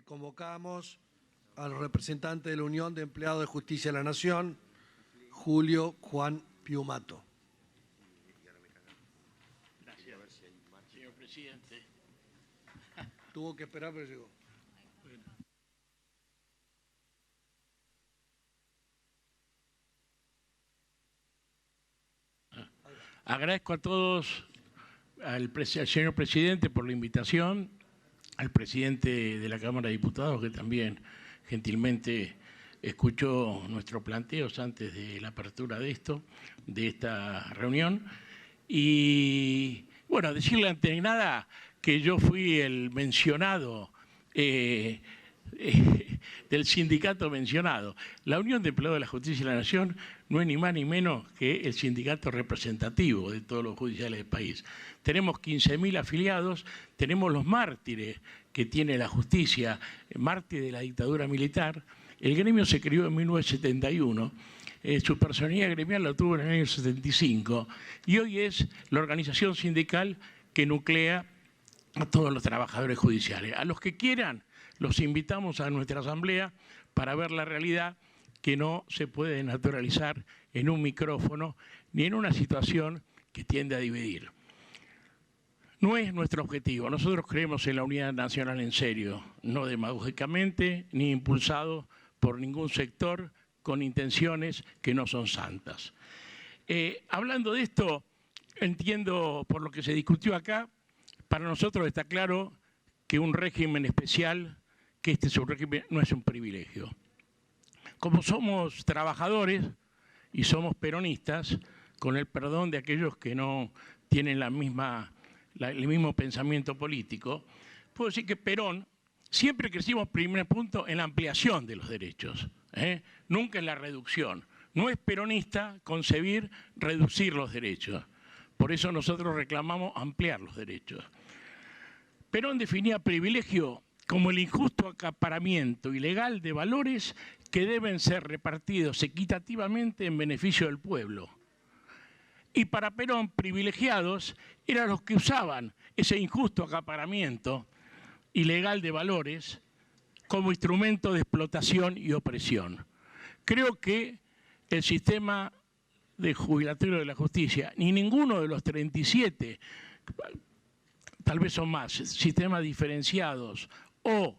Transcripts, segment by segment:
Convocamos al representante de la Unión de Empleados de Justicia de la Nación, Julio Juan Piumato. Gracias, señor presidente. Tuvo que esperar, pero llegó. Agradezco a todos, al señor presidente por la invitación, al presidente de la Cámara de Diputados, que también gentilmente escuchó nuestros planteos antes de la apertura de esta reunión. Y bueno, decirle antes de nada que yo fui el mencionado del sindicato mencionado. La Unión de Empleados de la Justicia de la Nación no es ni más ni menos que el sindicato representativo de todos los judiciales del país. Tenemos 15.000 afiliados, tenemos los mártires que tiene la justicia, mártires de la dictadura militar. El gremio se creó en 1971, su personalidad gremial la tuvo en el año 75 y hoy es la organización sindical que nuclea a todos los trabajadores judiciales. A los que quieran, los invitamos a nuestra asamblea para ver la realidad que no se puede naturalizar en un micrófono ni en una situación que tiende a dividir. No es nuestro objetivo. Nosotros creemos en la unidad nacional en serio, no demagógicamente ni impulsado por ningún sector con intenciones que no son santas. Hablando de esto, entiendo por lo que se discutió acá, para nosotros está claro que un régimen especial, que este es un régimen, no es un privilegio. Como somos trabajadores y somos peronistas, con el perdón de aquellos que no tienen el mismo pensamiento político, puedo decir que Perón siempre crecimos, primer punto, en la ampliación de los derechos, nunca en la reducción. No es peronista concebir reducir los derechos. Por eso nosotros reclamamos ampliar los derechos. Perón definía privilegio como el injusto acaparamiento ilegal de valores que deben ser repartidos equitativamente en beneficio del pueblo. Y para Perón, privilegiados eran los que usaban ese injusto acaparamiento ilegal de valores como instrumento de explotación y opresión. Creo que el sistema de jubilatorio de la justicia, ni ninguno de los 37, tal vez son más, sistemas diferenciados o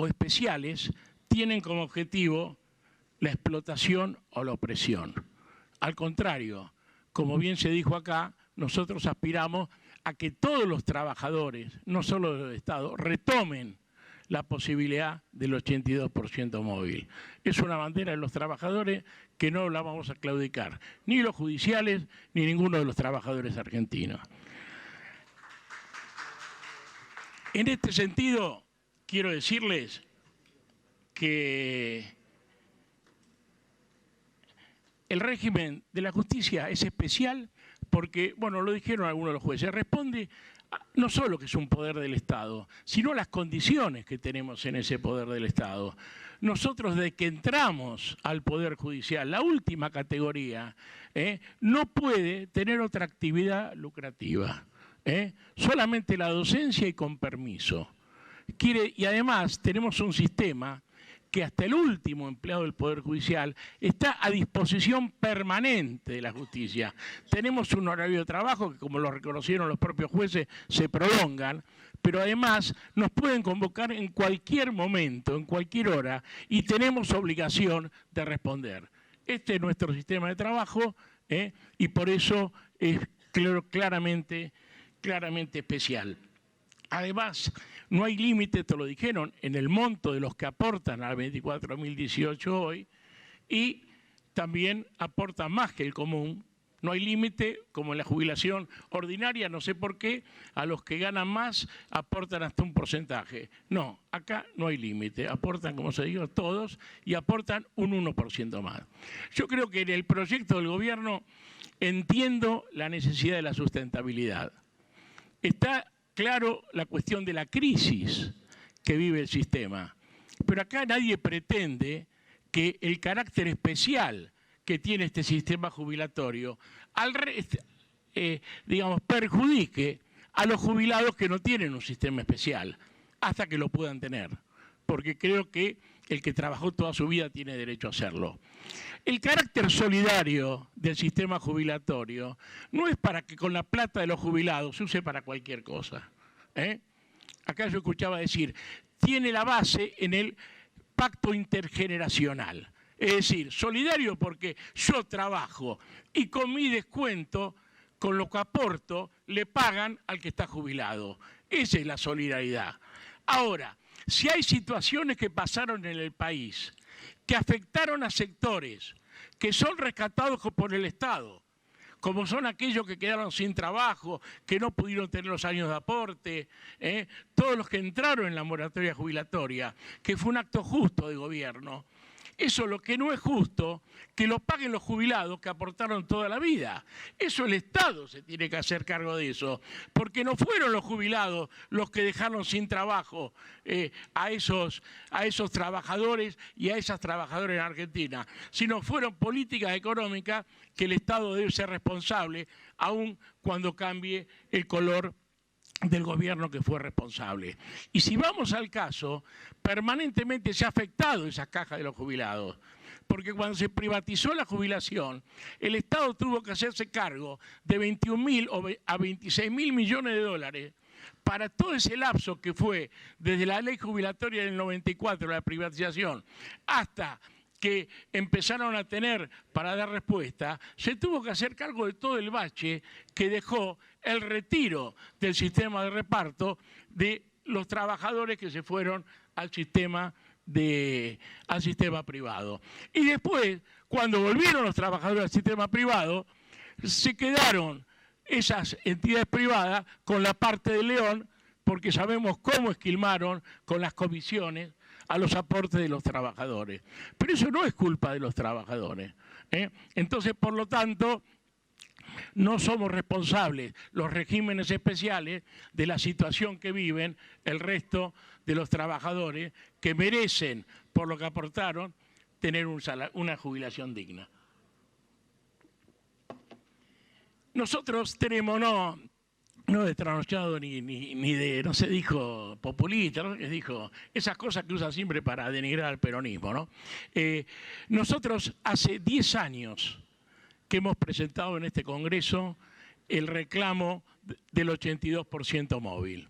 especiales, tienen como objetivo la explotación o la opresión. Al contrario, como bien se dijo acá, nosotros aspiramos a que todos los trabajadores, no solo del Estado, retomen la posibilidad del 82% móvil. Es una bandera de los trabajadores que no la vamos a claudicar, ni los judiciales, ni ninguno de los trabajadores argentinos. En este sentido, quiero decirles que el régimen de la justicia es especial porque, bueno, lo dijeron algunos de los jueces, responde no solo que es un poder del Estado, sino las condiciones que tenemos en ese poder del Estado. Nosotros, desde que entramos al Poder Judicial, la última categoría, no puede tener otra actividad lucrativa. Solamente la docencia y con permiso. Y además tenemos un sistema que hasta el último empleado del Poder Judicial está a disposición permanente de la justicia. Tenemos un horario de trabajo que, como lo reconocieron los propios jueces, se prolongan, pero además nos pueden convocar en cualquier momento, en cualquier hora, y tenemos obligación de responder. Este es nuestro sistema de trabajo, y por eso es claramente especial. Además, no hay límite, te lo dijeron, en el monto de los que aportan al 24.018 hoy y también aportan más que el común. No hay límite, como en la jubilación ordinaria, no sé por qué, a los que ganan más aportan hasta un porcentaje. No, acá no hay límite, aportan, como se dijo, todos y aportan un 1% más. Yo creo que en el proyecto del gobierno entiendo la necesidad de la sustentabilidad. Está claro la cuestión de la crisis que vive el sistema, pero acá nadie pretende que el carácter especial que tiene este sistema jubilatorio perjudique a los jubilados que no tienen un sistema especial. hasta que lo puedan tener, porque creo que el que trabajó toda su vida tiene derecho a hacerlo. El carácter solidario del sistema jubilatorio no es para que con la plata de los jubilados se use para cualquier cosa. Acá yo escuchaba decir, tiene la base en el pacto intergeneracional. Es decir, solidario porque yo trabajo y con mi descuento, con lo que aporto, le pagan al que está jubilado. Esa es la solidaridad. Ahora, si hay situaciones que pasaron en el país que afectaron a sectores que son rescatados por el Estado, como son aquellos que quedaron sin trabajo, que no pudieron tener los años de aporte, todos los que entraron en la moratoria jubilatoria, que fue un acto justo de gobierno. Eso lo que no es justo, que lo paguen los jubilados que aportaron toda la vida. Eso el Estado se tiene que hacer cargo de eso, porque no fueron los jubilados los que dejaron sin trabajo a esos trabajadores y a esas trabajadoras en Argentina, sino fueron políticas económicas que el Estado debe ser responsable, aun cuando cambie el color del gobierno que fue responsable. Y si vamos al caso, permanentemente se ha afectado esas cajas de los jubilados, porque cuando se privatizó la jubilación, el Estado tuvo que hacerse cargo de 21.000 a 26.000 millones de dólares para todo ese lapso que fue desde la ley jubilatoria del 94, la privatización, hasta que empezaron a tener para dar respuesta, se tuvo que hacer cargo de todo el bache que dejó el retiro del sistema de reparto de los trabajadores que se fueron al sistema privado. Y después, cuando volvieron los trabajadores al sistema privado, se quedaron esas entidades privadas con la parte de León, porque sabemos cómo esquilmaron con las comisiones a los aportes de los trabajadores. Pero eso no es culpa de los trabajadores. Entonces, por lo tanto, no somos responsables los regímenes especiales de la situación que viven el resto de los trabajadores que merecen, por lo que aportaron, tener una jubilación digna. Nosotros tenemos, no de trasnochado ni de, no se dijo populista, ¿no? Se dijo esas cosas que usan siempre para denigrar al peronismo, ¿no? Nosotros hace 10 años que hemos presentado en este Congreso el reclamo del 82% móvil.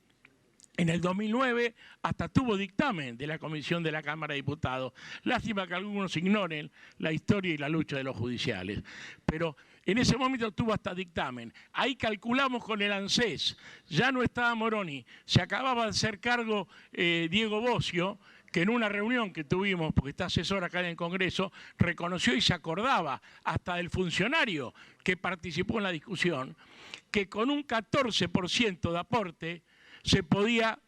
En el 2009 hasta tuvo dictamen de la Comisión de la Cámara de Diputados. Lástima que algunos ignoren la historia y la lucha de los judiciales. Pero en ese momento tuvo hasta dictamen. Ahí calculamos con el ANSES. Ya no estaba Moroni. Se acababa de hacer cargo Diego Bocio, que en una reunión que tuvimos, porque está asesor acá en el Congreso, reconoció y se acordaba hasta del funcionario que participó en la discusión, que con un 14% de aporte se podía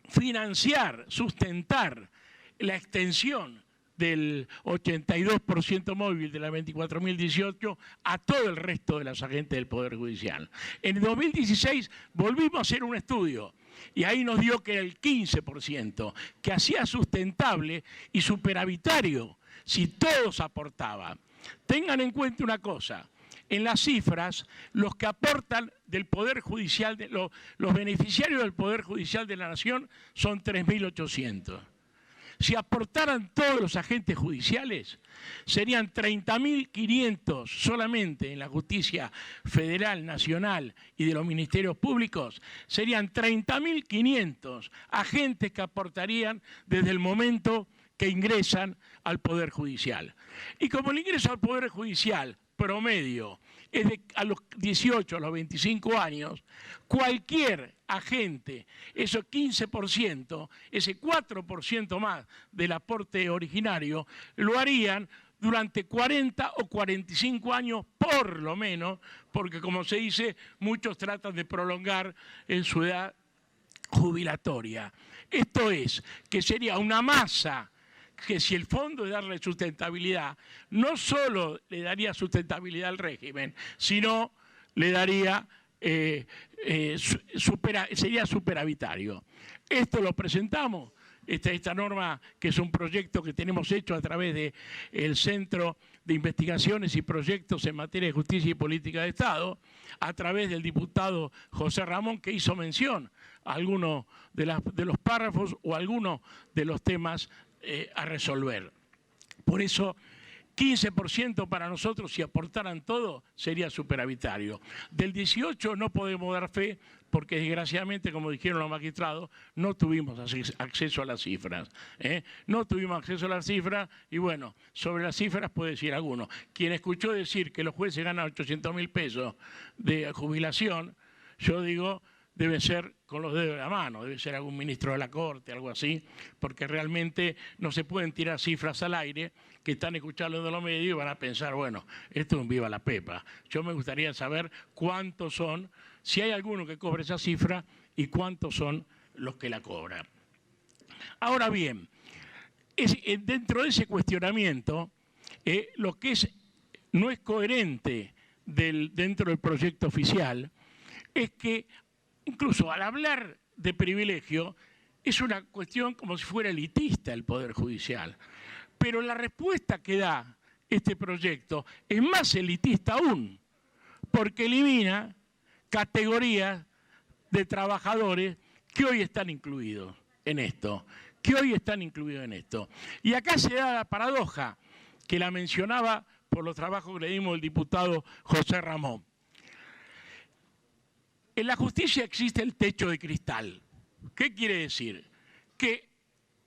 financiar, sustentar la extensión del 82% móvil de la 24.018 a todo el resto de los agentes del Poder Judicial. En el 2016 volvimos a hacer un estudio y ahí nos dio que era el 15%, que hacía sustentable y superavitario si todos aportaban. Tengan en cuenta una cosa. En las cifras, los que aportan del Poder Judicial, los beneficiarios del Poder Judicial de la Nación son 3.800. Si aportaran todos los agentes judiciales, serían 30.500 solamente en la justicia federal, nacional y de los ministerios públicos. Serían 30.500 agentes que aportarían desde el momento que ingresan al Poder Judicial. Y como el ingreso al Poder Judicial promedio es a los 18, a los 25 años, cualquier agente, ese 15%, ese 4% más del aporte originario, lo harían durante 40 o 45 años por lo menos, porque como se dice, muchos tratan de prolongar en su edad jubilatoria. Esto es, que sería una masa que si el fondo de darle sustentabilidad, no solo le daría sustentabilidad al régimen, sino le daría, sería superavitario. Esto lo presentamos, esta norma que es un proyecto que tenemos hecho a través del Centro de Investigaciones y Proyectos en Materia de Justicia y Política de Estado, a través del diputado José Ramón, que hizo mención a algunos de los párrafos o algunos de los temas a resolver. Por eso, 15% para nosotros, si aportaran todo, sería superavitario. Del 18 no podemos dar fe porque, desgraciadamente, como dijeron los magistrados, no tuvimos acceso a las cifras. No tuvimos acceso a las cifras y, bueno, sobre las cifras puede decir alguno. Quien escuchó decir que los jueces ganan 800.000 pesos de jubilación, yo digo, debe ser con los dedos de la mano, debe ser algún ministro de la Corte, algo así, porque realmente no se pueden tirar cifras al aire que están escuchando de los medios y van a pensar, bueno, esto es un viva la pepa. Yo me gustaría saber cuántos son, si hay alguno que cobre esa cifra y cuántos son los que la cobran. Ahora bien, dentro de ese cuestionamiento, lo que no es coherente dentro del proyecto oficial es que incluso al hablar de privilegio, es una cuestión como si fuera elitista el Poder Judicial. Pero la respuesta que da este proyecto es más elitista aún, porque elimina categorías de trabajadores que hoy están incluidos en esto, Y acá se da la paradoja, que la mencionaba por los trabajos que le dimos el diputado José Ramón. En la justicia existe el techo de cristal. ¿Qué quiere decir? Que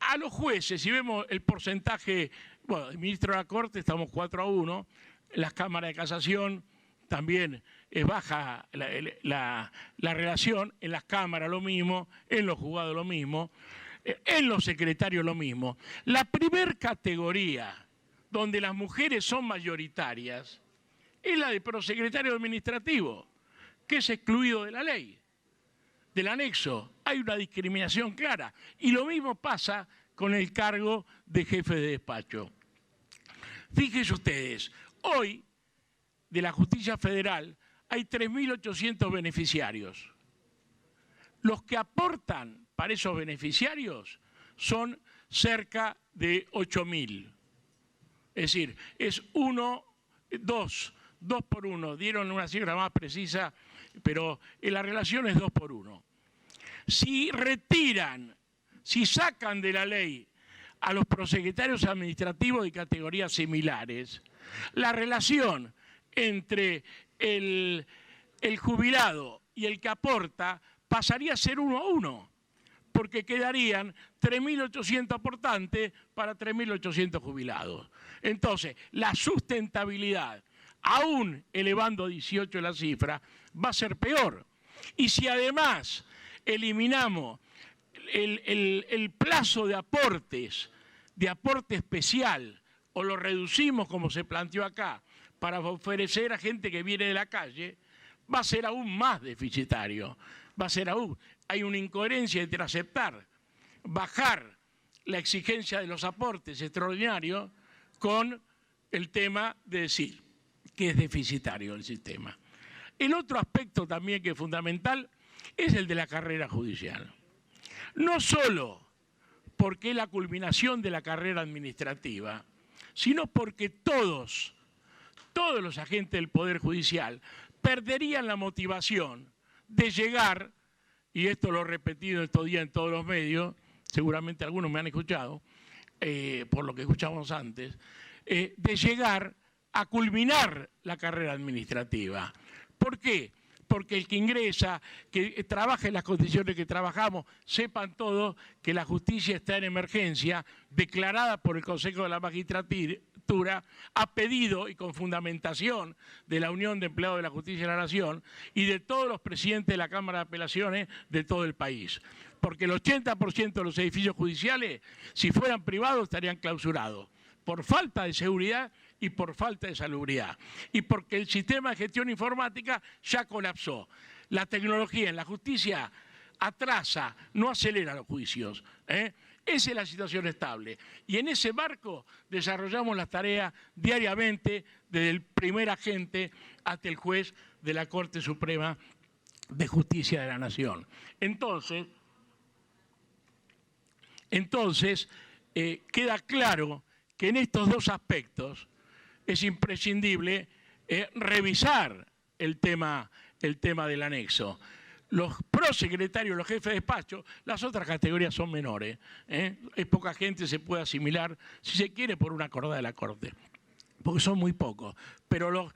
a los jueces, si vemos el porcentaje, bueno, el ministro de la Corte estamos 4-1, en las cámaras de casación también es baja la relación, en las cámaras lo mismo, en los juzgados lo mismo, en los secretarios lo mismo. La primer categoría donde las mujeres son mayoritarias es la de prosecretario administrativo, que es excluido de la ley, del anexo. Hay una discriminación clara. Y lo mismo pasa con el cargo de jefe de despacho. Fíjense ustedes, hoy de la justicia federal hay 3.800 beneficiarios. Los que aportan para esos beneficiarios son cerca de 8.000. Es decir, es 2 por 1. Dieron una cifra más precisa, pero la relación es 2 por 1. Si retiran, si sacan de la ley a los prosecretarios administrativos de categorías similares, la relación entre el jubilado y el que aporta pasaría a ser 1-1, porque quedarían 3.800 aportantes para 3.800 jubilados. Entonces, la sustentabilidad, aún elevando a 18 la cifra, va a ser peor. Y si además eliminamos el plazo de aporte especial, o lo reducimos como se planteó acá, para ofrecer a gente que viene de la calle, va a ser aún más deficitario. Hay una incoherencia entre aceptar, bajar la exigencia de los aportes extraordinarios con el tema de decir que es deficitario el sistema. El otro aspecto también que es fundamental es el de la carrera judicial. No solo porque es la culminación de la carrera administrativa, sino porque todos los agentes del Poder Judicial perderían la motivación de llegar, y esto lo he repetido estos días en todos los medios, seguramente algunos me han escuchado, por lo que escuchamos antes, de llegar a culminar la carrera administrativa. ¿Por qué? Porque el que ingresa, que trabaja en las condiciones que trabajamos, sepan todos que la justicia está en emergencia, declarada por el Consejo de la Magistratura, a pedido y con fundamentación de la Unión de Empleados de la Justicia de la Nación y de todos los presidentes de la Cámara de Apelaciones de todo el país. Porque el 80% de los edificios judiciales, si fueran privados, estarían clausurados por falta de seguridad y por falta de salubridad. Y porque el sistema de gestión informática ya colapsó. La tecnología en la justicia atrasa, no acelera los juicios. Esa es la situación estable. Y en ese marco desarrollamos las tareas diariamente, desde el primer agente hasta el juez de la Corte Suprema de Justicia de la Nación. Entonces queda claro que en estos dos aspectos es imprescindible revisar el tema del anexo. Los prosecretarios, los jefes de despacho, las otras categorías son menores. Es poca gente, se puede asimilar, si se quiere, por una acordada de la Corte, porque son muy pocos. Pero los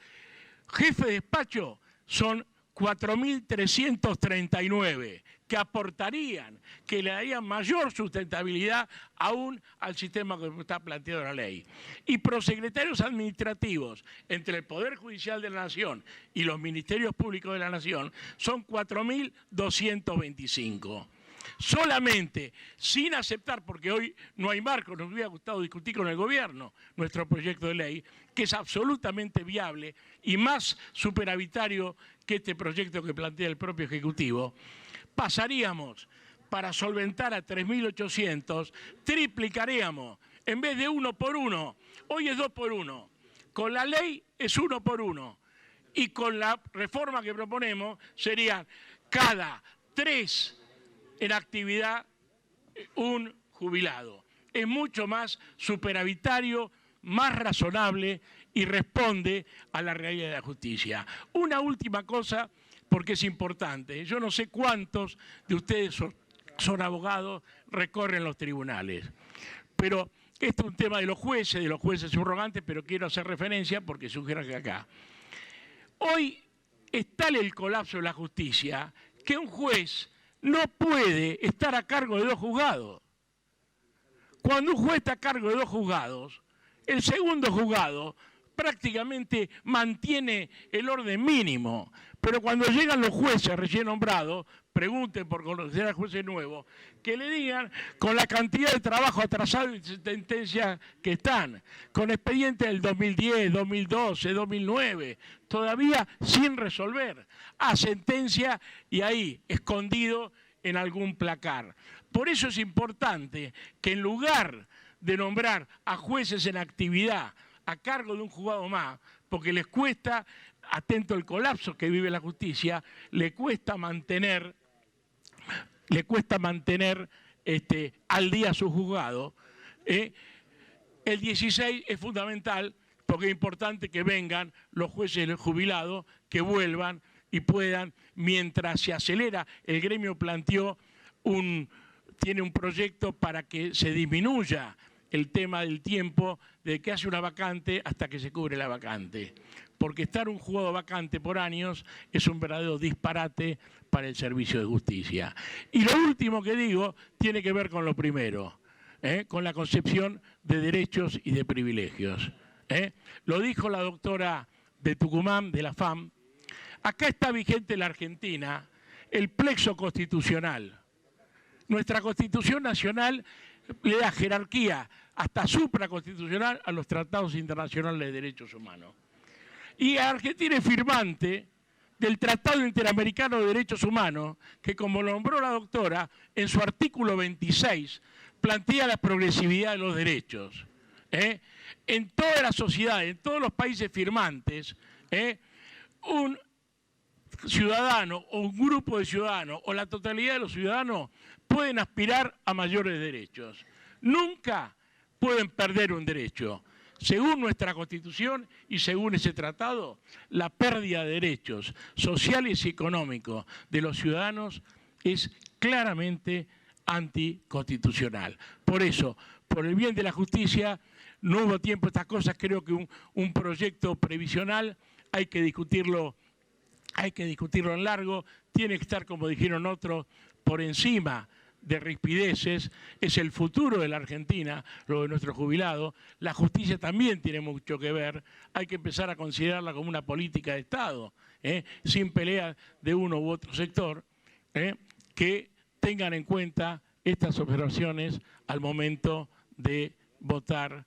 jefes de despacho son 4.339, que aportarían, que le darían mayor sustentabilidad aún al sistema que está planteado en la ley. Y prosecretarios administrativos entre el Poder Judicial de la Nación y los Ministerios Públicos de la Nación son 4.225. Solamente, sin aceptar, porque hoy no hay marco, nos hubiera gustado discutir con el gobierno nuestro proyecto de ley, que es absolutamente viable y más superavitario que este proyecto que plantea el propio Ejecutivo, pasaríamos, para solventar a 3.800, triplicaríamos, en vez de 1 por 1, hoy es 2 por 1, con la ley es 1 por 1, y con la reforma que proponemos serían cada 3 en actividad un jubilado. Es mucho más superavitario, más razonable y responde a la realidad de la justicia. Una última cosa, porque es importante. Yo no sé cuántos de ustedes son abogados, recorren los tribunales, pero este es un tema de los jueces subrogantes, pero quiero hacer referencia porque sugiero que acá. Hoy es tal el colapso de la justicia que un juez no puede estar a cargo de 2 juzgados. Cuando un juez está a cargo de 2 juzgados, el segundo juzgado prácticamente mantiene el orden mínimo, pero cuando llegan los jueces recién nombrados, pregunten por conocer a jueces nuevos, que le digan con la cantidad de trabajo atrasado y sentencias que están, con expedientes del 2010, 2012, 2009, todavía sin resolver, a sentencia y ahí, escondido en algún placar. Por eso es importante que en lugar de nombrar a jueces en actividad a cargo de un juzgado más, porque les cuesta, atento al colapso que vive la justicia, le cuesta mantener al día su juzgado. El 16 es fundamental porque es importante que vengan los jueces jubilados, que vuelvan y puedan, mientras se acelera, el gremio planteó tiene un proyecto para que se disminuya el tema del tiempo de que hace una vacante hasta que se cubre la vacante. Porque estar un juzgado vacante por años es un verdadero disparate para el servicio de justicia. Y lo último que digo tiene que ver con lo primero, con la concepción de derechos y de privilegios. Lo dijo la doctora de Tucumán, de la FAM. Acá está vigente en la Argentina el plexo constitucional. Nuestra Constitución Nacional le da jerarquía hasta supraconstitucional a los tratados internacionales de derechos humanos. Y Argentina es firmante del Tratado Interamericano de Derechos Humanos, que como lo nombró la doctora, en su artículo 26 plantea la progresividad de los derechos. En toda la sociedad, en todos los países firmantes, un ciudadano o un grupo de ciudadanos o la totalidad de los ciudadanos pueden aspirar a mayores derechos. Nunca pueden perder un derecho. Según nuestra Constitución y según ese tratado, la pérdida de derechos sociales y económicos de los ciudadanos es claramente anticonstitucional. Por eso, por el bien de la justicia, no hubo tiempo estas cosas. Creo que un proyecto previsional hay que discutirlo en largo, tiene que estar, como dijeron otros, por encima de rispideces. Es el futuro de la Argentina, lo de nuestros jubilados. La justicia también tiene mucho que ver, hay que empezar a considerarla como una política de Estado, sin pelea de uno u otro sector, que tengan en cuenta estas observaciones al momento de votar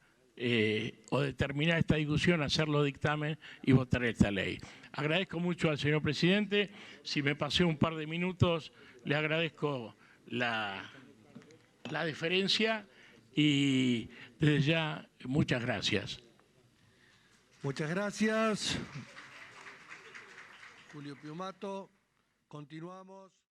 o de terminar esta discusión, hacerlo dictamen y votar esta ley. Agradezco mucho al señor presidente. Si me pasé un par de minutos, le agradezco la deferencia y desde ya muchas gracias. Muchas gracias, Julio Piumato. Continuamos.